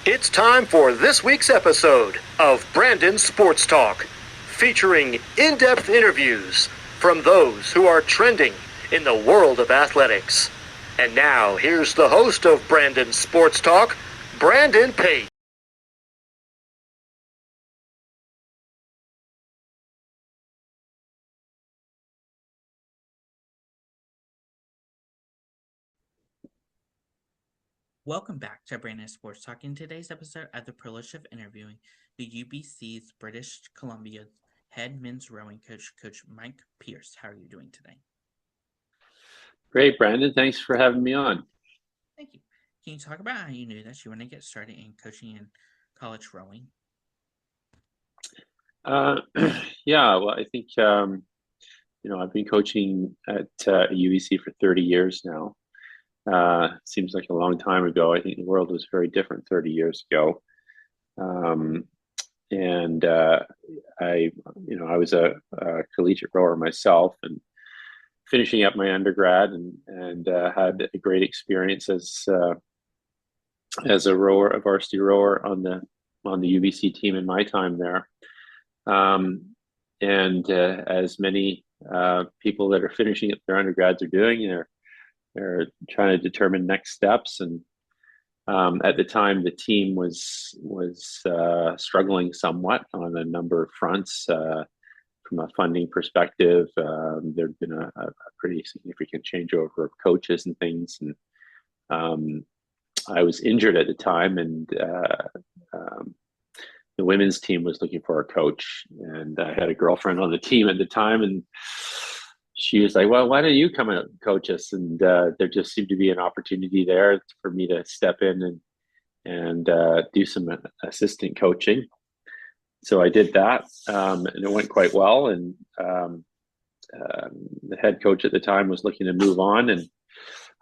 It's time for this week's episode of Brandon Sports Talk, featuring in-depth interviews from those who are trending in the world of athletics. And now, here's the host of Brandon Sports Talk, Brandon Pate. Welcome back to Brandon Sports Talk. In today's episode, I have the privilege of interviewing the UBC's British Columbia head men's rowing coach, Coach Mike Pearce. How are you doing today? Great, Brandon. Thanks for having me on. Thank you. Can you talk about how you knew that you want to get started in coaching in college rowing? Well, I think, I've been coaching at UBC for 30 years now. Seems like a long time ago. I think the world was very different 30 years ago. I was a collegiate rower myself and finishing up my undergrad and had a great experience as a rower, a varsity rower on the UBC team in my time there. As many people that are finishing up their undergrads are doing, they're trying to determine next steps. And at the time, the team was struggling somewhat on a number of fronts. From a funding perspective, there'd been a pretty significant changeover of coaches and things. And I was injured at the time, and the women's team was looking for a coach. And I had a girlfriend on the team at the time, and she was like, "Well, why don't you come and coach us?" And there just seemed to be an opportunity there for me to step in and do some assistant coaching. So I did that, and it went quite well. And the head coach at the time was looking to move on, and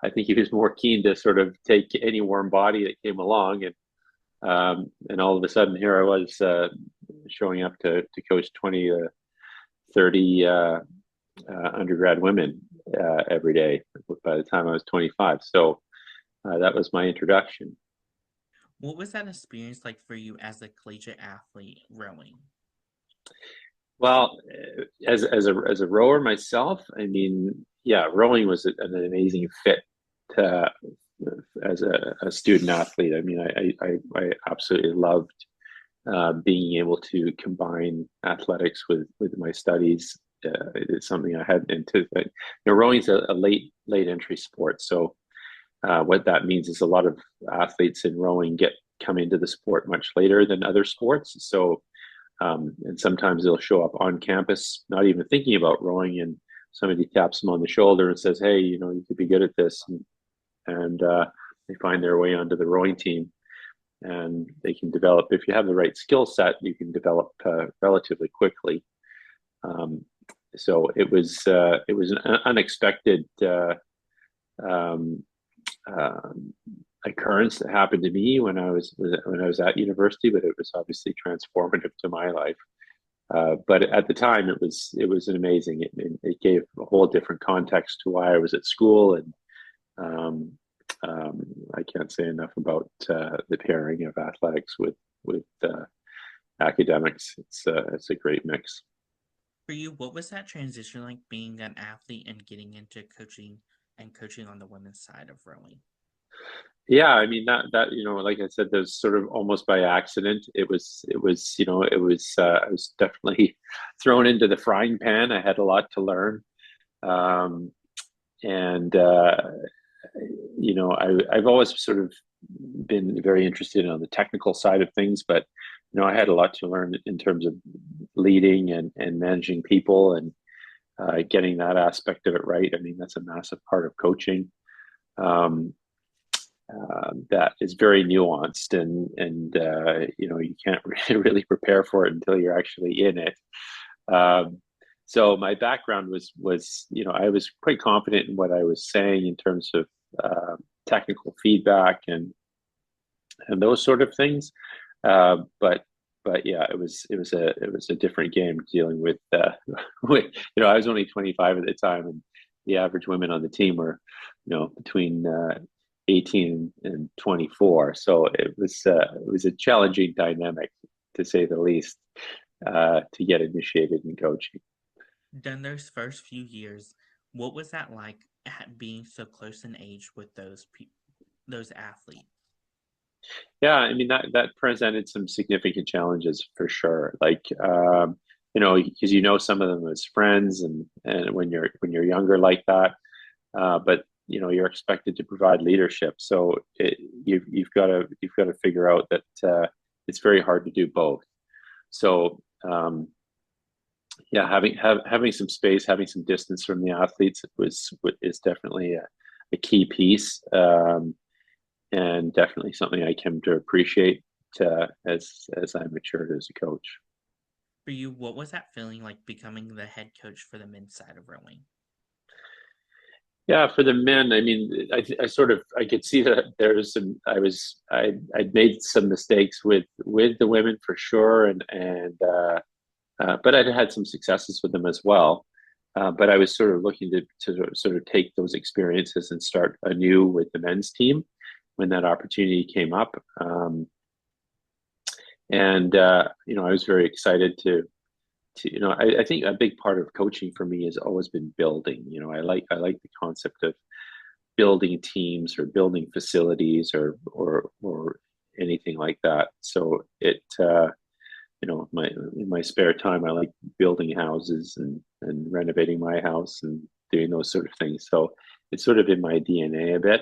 I think he was more keen to sort of take any warm body that came along. And all of a sudden, here I was showing up to coach 20 to 30 undergrad women every day by the time I was 25. So that was my introduction. What was that experience like for you as a collegiate athlete rowing? Well, as a rower myself, I mean, yeah, rowing was an amazing fit as a student athlete. I mean, I absolutely loved being able to combine athletics with my studies. It's something I had into. Rowing is a late entry sport, so what that means is a lot of athletes in rowing come into the sport much later than other sports. So, and sometimes they'll show up on campus, not even thinking about rowing, and somebody taps them on the shoulder and says, "Hey, you could be good at this," and they find their way onto the rowing team, and they can develop. If you have the right skill set, you can develop relatively quickly. So it was an unexpected occurrence that happened to me when I was at university, but it was obviously transformative to my life. But at the time, it was an amazing. It gave a whole different context to why I was at school, and I can't say enough about the pairing of athletics with academics. It's a great mix. For you, what was that transition like, being an athlete and getting into coaching and coaching on the women's side of rowing? Yeah, I mean that like I said, there's sort of almost by accident. I was definitely thrown into the frying pan. I had a lot to learn, and I've always sort of been very interested on the technical side of things, but I had a lot to learn in terms of leading and managing people and getting that aspect of it right. I mean, that's a massive part of coaching. That is very nuanced, and you can't really prepare for it until you're actually in it. So my background was I was quite confident in what I was saying in terms of technical feedback and those sort of things. But yeah, it was a different game dealing with with I was only 25 at the time, and the average women on the team were between 18 and 24. So it was a challenging dynamic, to say the least, to get initiated in coaching. During those first few years, what was that like being so close in age with those athletes? Yeah, I mean that presented some significant challenges for sure. Like because some of them as friends, and when you're younger like that, but you're expected to provide leadership. So you've got to figure out that it's very hard to do both. So yeah, having some space, having some distance from the athletes is definitely a key piece. And definitely something I came to appreciate as I matured as a coach. For you, what was that feeling like becoming the head coach for the men's side of rowing? Yeah, for the men, I mean, I could see that there's some I'd made some mistakes with the women for sure, and but I'd had some successes with them as well. But I was sort of looking to sort of take those experiences and start anew with the men's team when that opportunity came up. And I was very excited to I think a big part of coaching for me has always been building. I like the concept of building teams or building facilities or anything like that. So in my spare time, I like building houses and renovating my house and doing those sort of things. So it's sort of in my DNA a bit.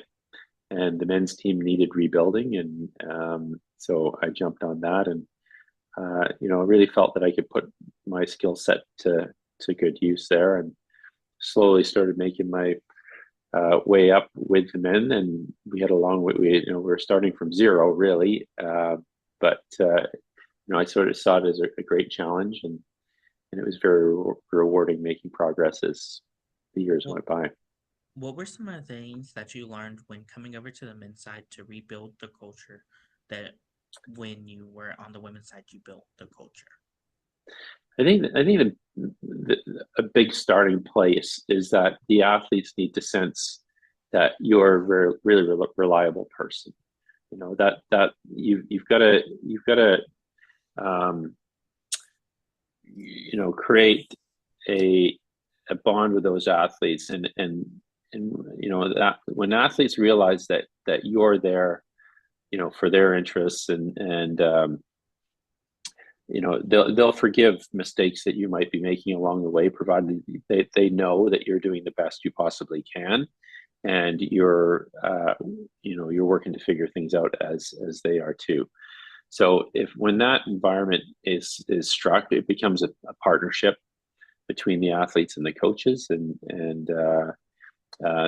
And the men's team needed rebuilding, and so I jumped on that, and really felt that I could put my skill set to good use there, and slowly started making my way up with the men. And we had a long way. We were starting from zero, really, but I sort of saw it as a great challenge, and it was very rewarding making progress as the years What, went by. what were some of the things that you learned when coming over to the men's side to rebuild the culture that when you were on the women's side, you built the culture? I think a big starting place is that the athletes need to sense that you're a really reliable person. That you've got to um, create a bond with those athletes, and that when athletes realize that you're there, for their interests, and they'll forgive mistakes that you might be making along the way, provided they know that you're doing the best you possibly can, and you're working to figure things out as they are too. So when that environment is struck, it becomes a partnership between the athletes and the coaches, and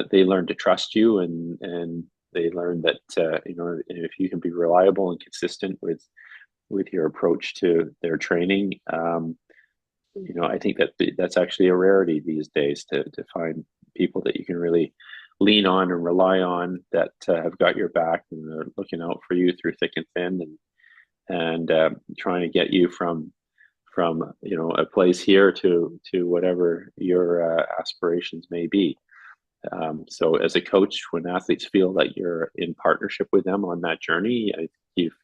they learn to trust you, and they learn that if you can be reliable and consistent with your approach to their training. I think that's actually a rarity these days, to find people that you can really lean on and rely on, that have got your back and are looking out for you through thick and thin, and trying to get you from a place here to whatever your aspirations may be. So as a coach, when athletes feel that you're in partnership with them on that journey, you've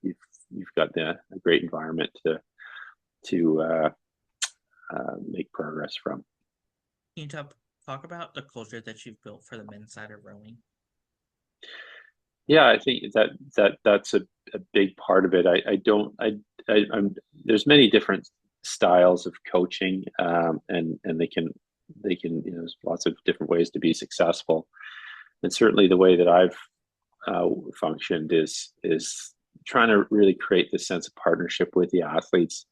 got a great environment to make progress from. Can you talk about the culture that you've built for the men's side of rowing? Yeah, I think that's a big part of it. I'm there's many different styles of coaching, and they can there's lots of different ways to be successful. And certainly the way that I've functioned is trying to really create this sense of partnership with the athletes,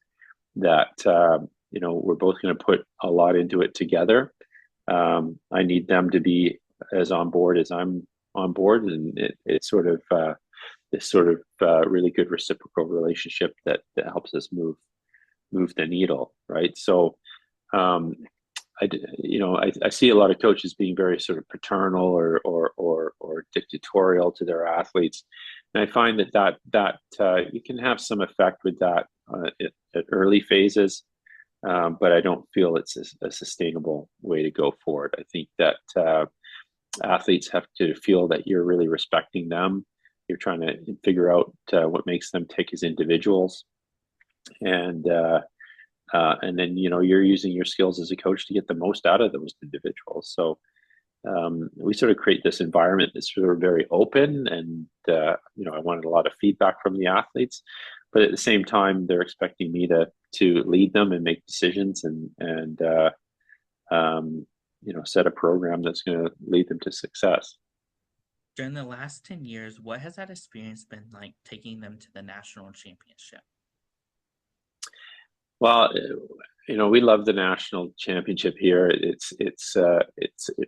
that we're both going to put a lot into it together. I need them to be as on board as I'm on board, and it's sort of this sort of really good reciprocal relationship that helps us move the needle, right? So I see a lot of coaches being very sort of paternal or dictatorial to their athletes, and I find that you can have some effect with that at early phases, but I don't feel it's a sustainable way to go forward. I think that athletes have to feel that you're really respecting them. You're trying to figure out what makes them tick as individuals, and then you're using your skills as a coach to get the most out of those individuals. So we sort of create this environment that's sort of very open, and I wanted a lot of feedback from the athletes, but at the same time they're expecting me to lead them and make decisions and set a program that's going to lead them to success. During the last 10 years, what has that experience been like, taking them to the national championship? Well, we love the national championship here. It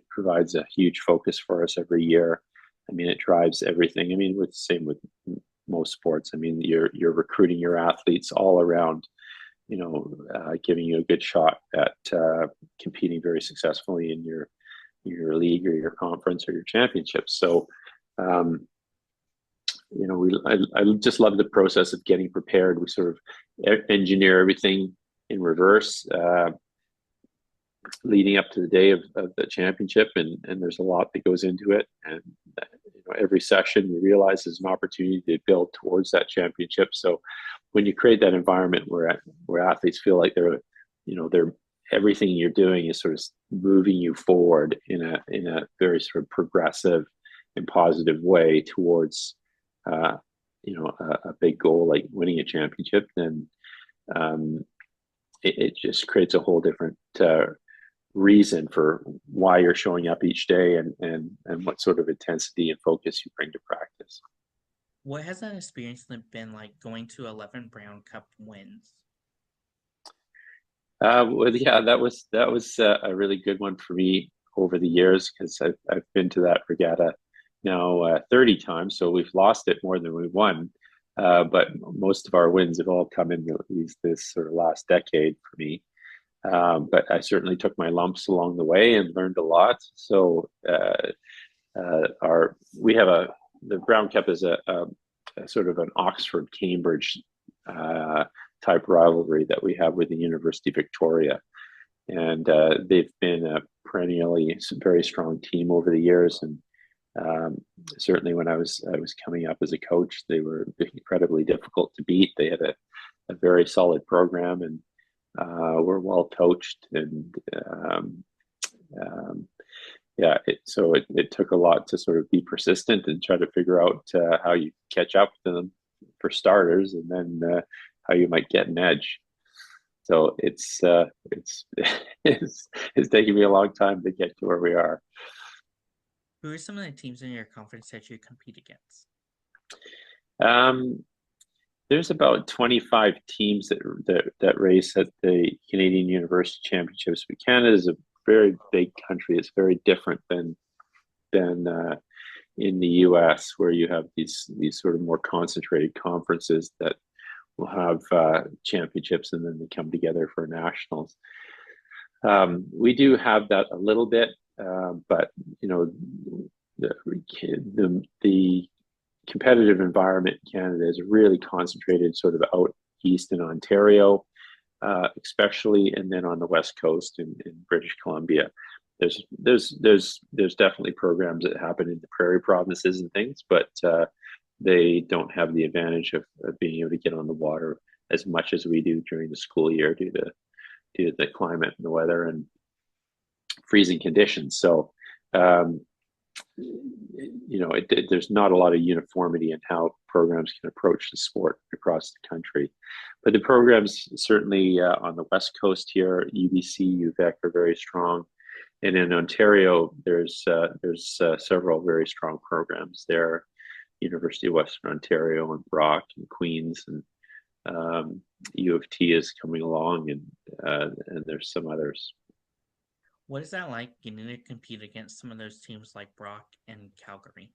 provides a huge focus for us every year. I mean, it drives everything. I mean, it's the same with most sports. I mean, you're recruiting your athletes all around, giving you a good shot at competing very successfully in your league or your conference or your championship. So, I just love the process of getting prepared. We sort of engineer everything in reverse, leading up to the day of the championship, and there's a lot that goes into it. And every session you realize is an opportunity to build towards that championship. So when you create that environment where athletes feel like they're everything you're doing is sort of moving you forward in a very sort of progressive and positive way towards a big goal like winning a championship, then it just creates a whole different reason for why you're showing up each day and what sort of intensity and focus you bring to practice. What has that experience been like, going to 11 Brown Cup wins? Well, yeah, that was a really good one for me over the years, because I've been to that regatta now 30 times, so we've lost it more than we won. But most of our wins have all come in this sort of last decade for me. But I certainly took my lumps along the way and learned a lot. So the Brown Cup is a sort of an Oxford Cambridge type rivalry that we have with the University of Victoria, and they've been a perennially very strong team over the years. And certainly when I was coming up as a coach, they were incredibly difficult to beat. They had a very solid program, and were well coached, and so it took a lot to sort of be persistent and try to figure out how you catch up to them for starters, and then how you might get an edge. So it's taken me a long time to get to where we are. Who are some of the teams in your conference that you compete against? There's about 25 teams that race at the Canadian University Championships. But Canada is a very big country. It's very different than in the US, where you have these sort of more concentrated conferences that will have championships, and then they come together for nationals. We do have that a little bit, but the competitive environment in Canada is really concentrated sort of out east in Ontario, especially, and then on the west coast in British Columbia. There's definitely programs that happen in the prairie provinces and things, but they don't have the advantage of being able to get on the water as much as we do during the school year due to the climate and the weather and freezing conditions. So there's not a lot of uniformity in how programs can approach the sport across the country. But the programs certainly on the west coast here, UBC, UVic are very strong, and in Ontario there's several very strong programs there. University of Western Ontario and Brock and Queens, and U of T is coming along, and there's some others. What is that like, getting to compete against some of those teams like Brock and Calgary?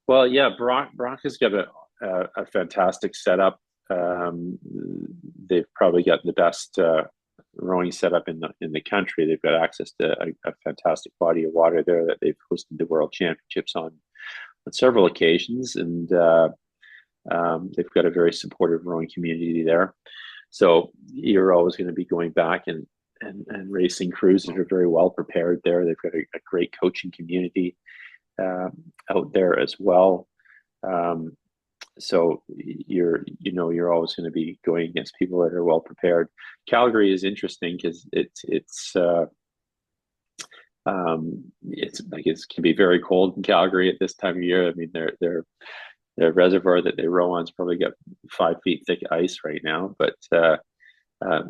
Well, yeah, Brock has got a fantastic setup. They've probably got the best rowing setup in the country. They've got access to a fantastic body of water there that they've hosted the World Championships on several occasions, and they've got a very supportive rowing community there. So you're always going to be going back and and racing crews that are very well prepared there. They've got a great coaching community out there as well. So you're always going to be going against people that are well prepared. Calgary is interesting because it's like it can be very cold in Calgary at this time of year. I mean, their reservoir that they row on is probably got 5 feet thick ice right now, but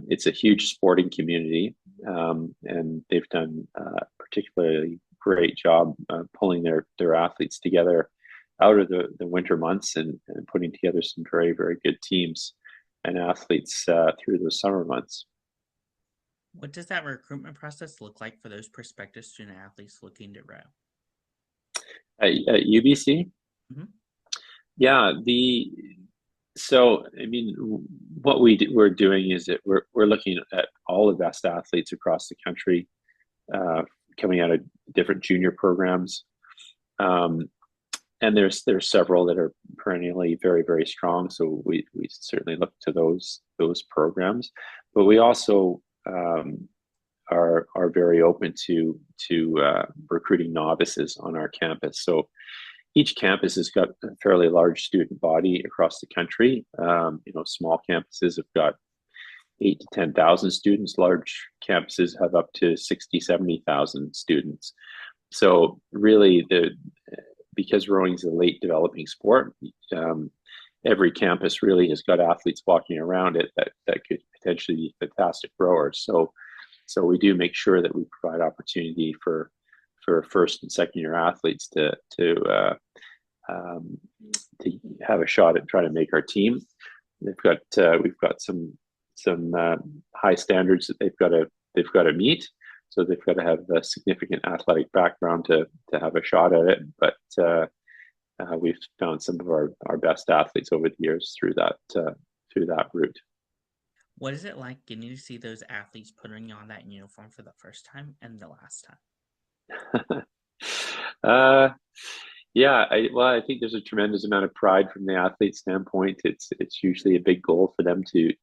it's a huge sporting community, and they've done a particularly great job pulling their athletes together out of the winter months and putting together some very, very good teams and athletes through those summer months. What does that recruitment process look like for those prospective student athletes looking to row? At UBC? Mm-hmm. Yeah, so I mean, what we're doing is that we're looking at all the best athletes across the country, coming out of different junior programs, and there's several that are perennially very, very strong. So we certainly look to those programs, but we also are very open to recruiting novices on our campus. So each campus has got a fairly large student body across the country. Small campuses have got 8 to 10,000 students. Large campuses have up to 60, 70,000 students. So really, because rowing is a late developing sport, every campus really has got athletes walking around it that could potentially be fantastic rowers. So we do make sure that we provide opportunity for first and second year athletes to have a shot at trying to make our team. We've got some high standards that they've got to meet. So they've got to have a significant athletic background to have a shot at it. But we've found some of our best athletes over the years through that route. What is it like getting to see those athletes putting on that uniform for the first time and the last time? Yeah, I think there's a tremendous amount of pride from the athlete standpoint. It's usually a big goal for them to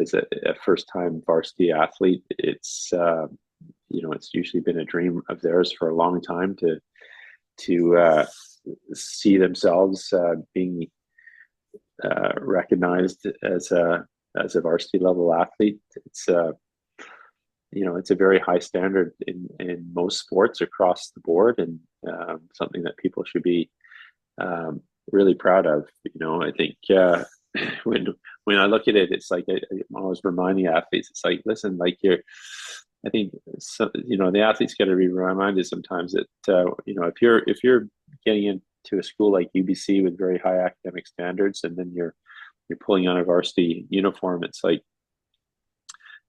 as a first-time varsity athlete, it's usually been a dream of theirs for a long time to see themselves being recognized as a varsity level athlete. It's a very high standard in most sports across the board, and something that people should be really proud of. I think when I look at it, it's like I'm always reminding athletes. It's like, listen, like I think the athletes got to be reminded sometimes that if you're getting into a school like UBC with very high academic standards, and then you're pulling on a varsity uniform, it's like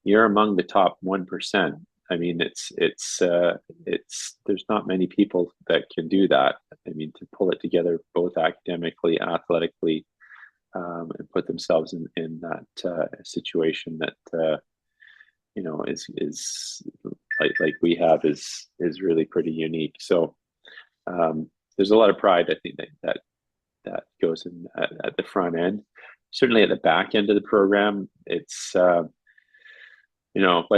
you're among the top 1%. I mean, it's there's not many people that can do that. I mean, to pull it together both academically, athletically, and put themselves in that situation that is like we have is really pretty unique. So there's a lot of pride, I think, that goes in at the front end. Certainly at the back end of the program, it's by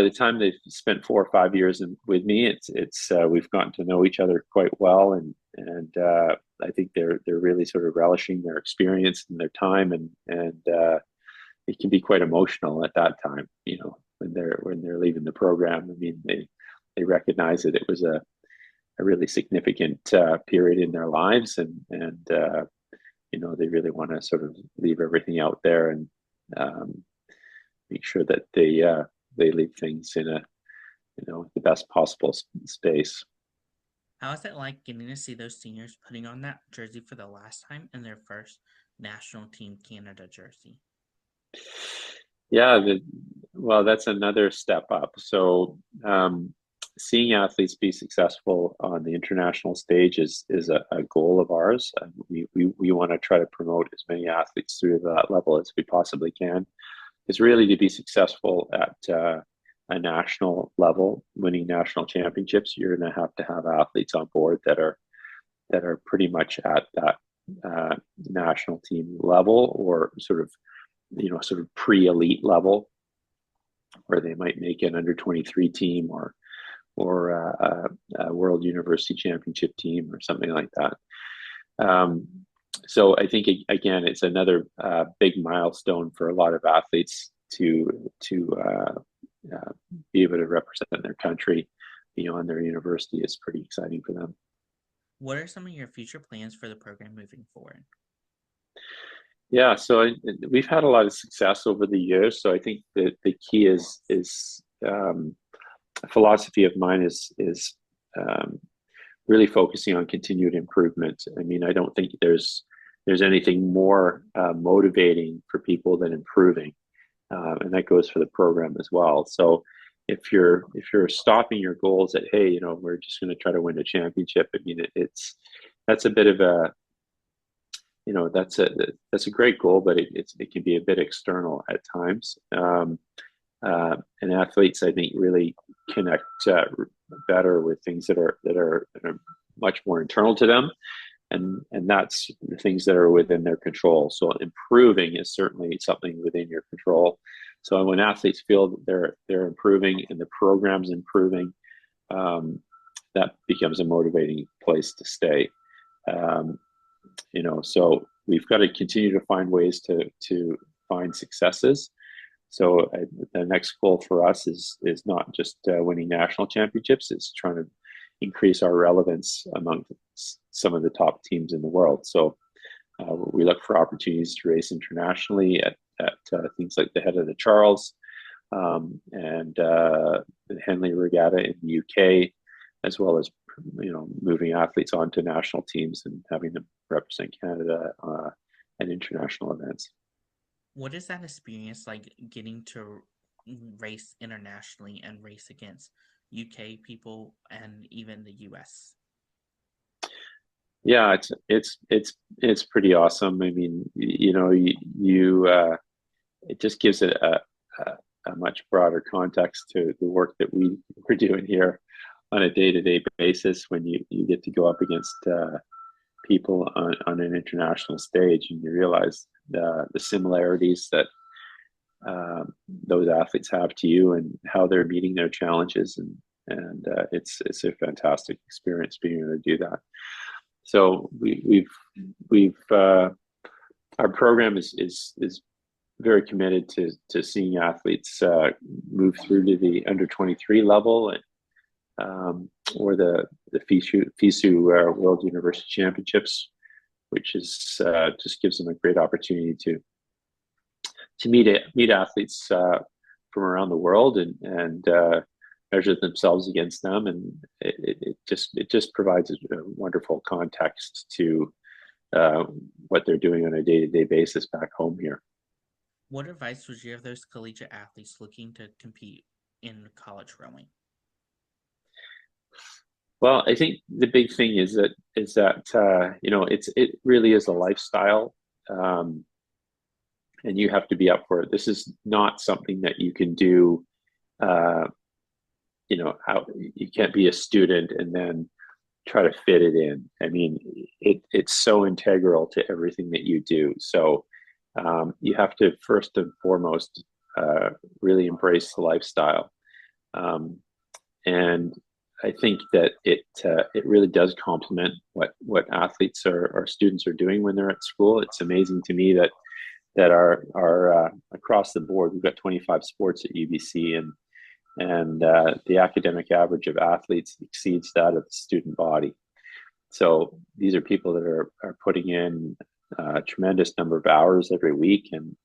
the time they've spent 4 or 5 years with me, it's we've gotten to know each other quite well, and I think they're really sort of relishing their experience and their time, and it can be quite emotional at that time, when they're leaving the program. I mean, they recognize that it was a really significant period in their lives, and they really want to sort of leave everything out there and make sure that they leave things in the best possible space. How is it like getting to see those seniors putting on that jersey for the last time in their first National Team Canada jersey? Yeah, that's another step up. So seeing athletes be successful on the international stage is a goal of ours. We want to try to promote as many athletes through that level as we possibly can. It's really to be successful at a national level, winning national championships. You're going to have athletes on board that are pretty much at that national team level, or sort of pre-elite level. or they might make an under 23 team or a World University Championship team or something like that. So I think again, it's another big milestone for a lot of athletes to be able to represent their country beyond their university. Is pretty exciting for them. What are some of your future plans for the program moving forward? Yeah, so we've had a lot of success over the years. So I think that the key is a philosophy of mine is really focusing on continued improvement. I mean, I don't think there's anything more motivating for people than improving, and that goes for the program as well. So if you're stopping your goals at, hey, we're just going to try to win a championship, I mean, that's a bit of a that's a great goal, but it can be a bit external at times. And athletes, I think, really connect better with things that are much more internal to them, and that's the things that are within their control. So improving is certainly something within your control. So when athletes feel that they're improving and the program's improving, that becomes a motivating place to stay. So we've got to continue to find ways to find successes. So the next goal for us is not just winning national championships; it's trying to increase our relevance among some of the top teams in the world. So we look for opportunities to race internationally at things like the Head of the Charles and the Henley Regatta in the UK, as well as moving athletes onto national teams and having them represent Canada at international events. What is that experience like, getting to race internationally and race against UK people and even the US? Yeah, it's pretty awesome. I mean, it just gives it a much broader context to the work that we're doing here on a day-to-day basis when you get to go up against people on an international stage, and you realize the similarities that those athletes have to you and how they're meeting their challenges, and it's a fantastic experience being able to do that. So we've our program is very committed to seeing athletes move through to the under 23 level or the FISU World University Championships, which is just gives them a great opportunity to meet athletes from around the world and measure themselves against them, and it just provides a wonderful context to what they're doing on a day-to-day basis back home here. What advice would you give those collegiate athletes looking to compete in college rowing? Well, I think the big thing is that it really is a lifestyle, and you have to be up for it. This is not something that you can do. You can't be a student and then try to fit it in. I mean, it's so integral to everything that you do. So you have to first and foremost really embrace the lifestyle, and I think that it really does complement what athletes or students are doing when they're at school. It's amazing to me that our across the board, we've got 25 sports at UBC, and the academic average of athletes exceeds that of the student body. So these are people that are putting in a tremendous number of hours every week and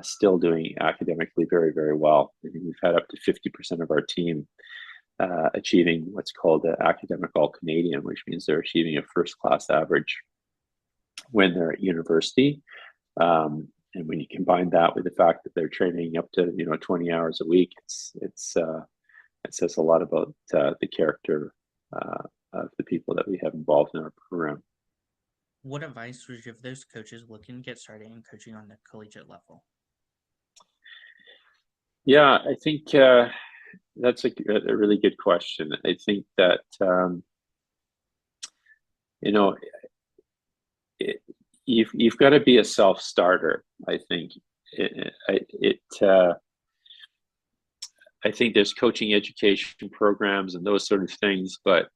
still doing academically very, very well. I mean, we've had up to 50% of our team achieving what's called the academic all-Canadian, which means they're achieving a first-class average when they're at university. And when you combine that with the fact that they're training up to 20 hours a week, it says a lot about the character of the people that we have involved in our program. What advice would you give those coaches looking to get started in coaching on the collegiate level? Yeah, I think that's a really good question. I think that you've got to be a self-starter. I think I think there's coaching education programs and those sort of things, but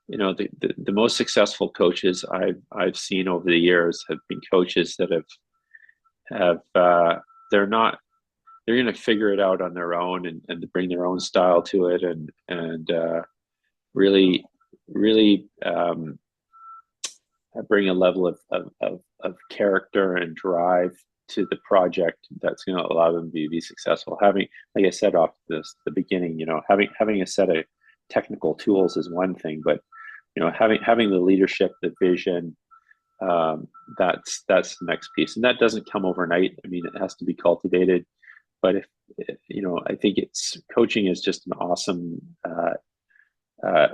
the most successful coaches I've seen over the years have been coaches that have they're going to figure it out on their own and bring their own style to it and really bring a level of character and drive to the project that's going to allow them to be successful. Having, like I said off the beginning, having a set of technical tools is one thing, but having the leadership, the vision, that's the next piece, and that doesn't come overnight. I mean, it has to be cultivated. But I think coaching is just an awesome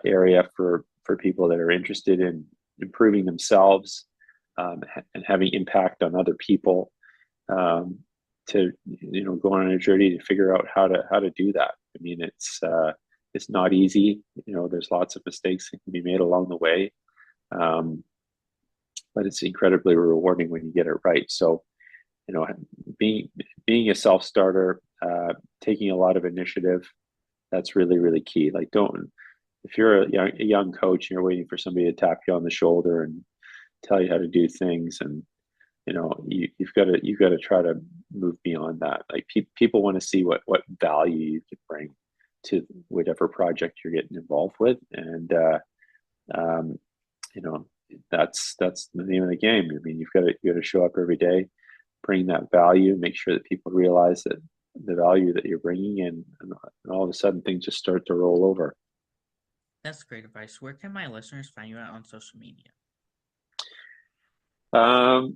area for people that are interested in improving themselves and having impact on other people. To go on a journey to figure out how to do that. I mean, it's not easy. There's lots of mistakes that can be made along the way, but it's incredibly rewarding when you get it right. So, being a self-starter, taking a lot of initiative, that's really, really key. Like, if you're a young coach and you're waiting for somebody to tap you on the shoulder and tell you how to do things, and you've got to try to move beyond that. Like, people want to see what value you can bring to whatever project you're getting involved with, and that's the name of the game. I mean, you've got to show up every day, bring that value, make sure that people realize that the value that you're bringing in, and all of a sudden things just start to roll over. That's great advice. Where can my listeners find you out on social media? I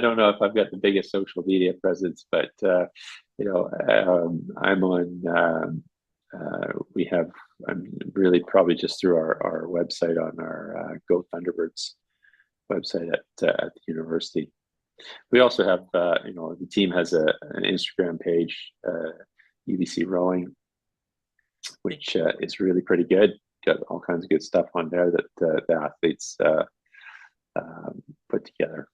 don't know if I've got the biggest social media presence, but I'm on. I'm really probably just through our website on our Go Thunderbirds website at the university. We also have the team has an Instagram page, UBC Rowing, which is really pretty good. Got all kinds of good stuff on there that the athletes put together.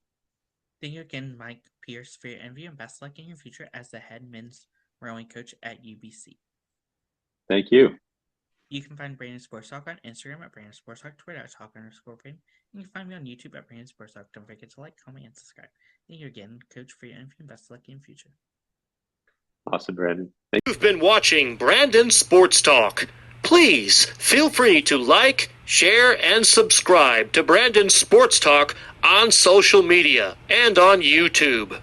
Thank you again, Mike Pearce, for your interview, and best luck in your future as the head men's rowing coach at UBC. Thank you. You can find Brandon Sports Talk on Instagram at Brandon Sports Talk, Twitter at Talk_Brandon. You can find me on YouTube at Brandon Sports Talk. Don't forget to like, comment, and subscribe. Thank you again, Coach, for your interview, and best luck in the future. Awesome, Brandon. You've been watching Brandon Sports Talk. Please feel free to like, share, and subscribe to Brandon Sports Talk on social media and on YouTube.